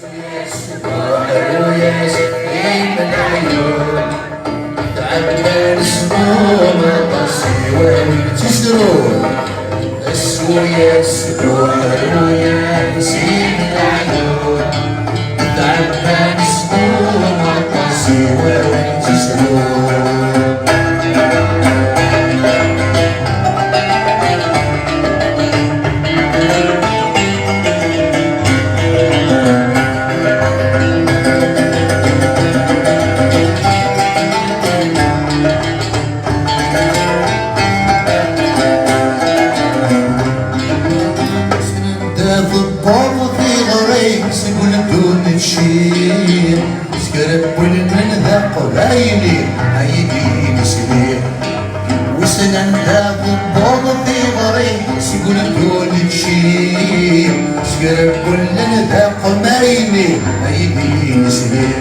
سبوحروياس بين العيون تعبان سموم القصيوة تسرون السوياس سبوحروياس بين العيون تعبان سموم القصيوة تسرون سكرب من ذا قبايلي عيدين سبيل وسنن ذا ضباط في غريب سيقول دون تشيل سكرب من ذا قبايلي عيدين سبيل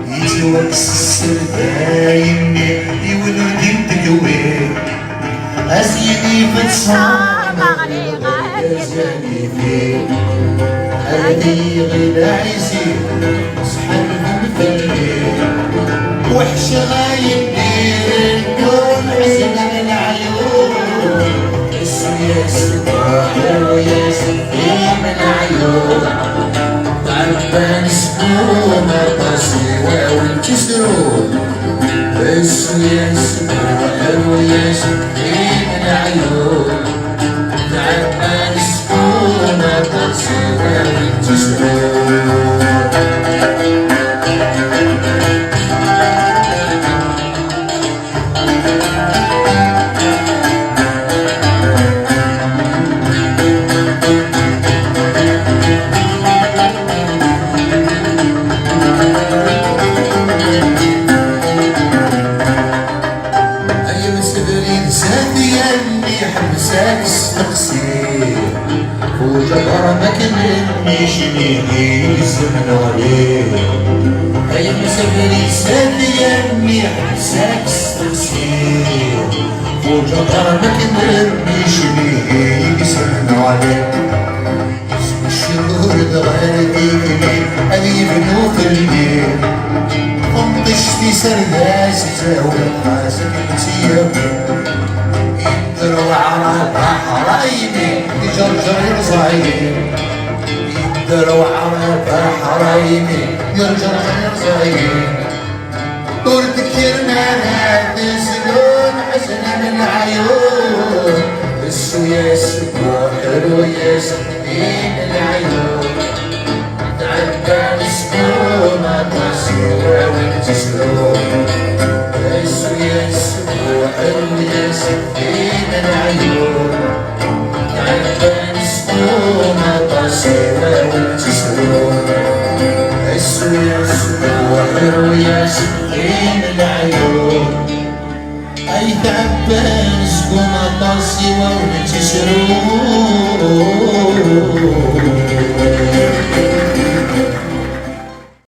يتوكس السردايني يولدين تقوي أزيني فتصام غزاني فيه هذه غدايسي صحنهم في الليل وحش غايب دير كون حسن العيون السياس سبوحروياس بين العيون تعبان سموم القصيوة وانكسرون السياس سبوحروياس بين العيون تعبان سموم القصيوة وانكسرون وجبرمك نمشي يسمن عليه هيا مسافري سافي يمي حساك استقصير وجبرمك نمشي يسمن عليه اسم الشهور دغاديكني هذي بنوف الليل قمطش في سرداس زاوية حاسك نسيبي يدروا على بحريني يجرجر يرزعيني يدروا على بحريني يرجر يرزعيني دور تكيرنا تنسلون حسن من العيون السوياس سبوحروياس بين العيون تعبان سموم القصيوة وانكسرون السوياس سبوحروياس بين العيون تعبان سموم القصيوة وانكسرون السوياس سبوحروياس بين العيون أي تعبان سموم القصيوة وانكسرون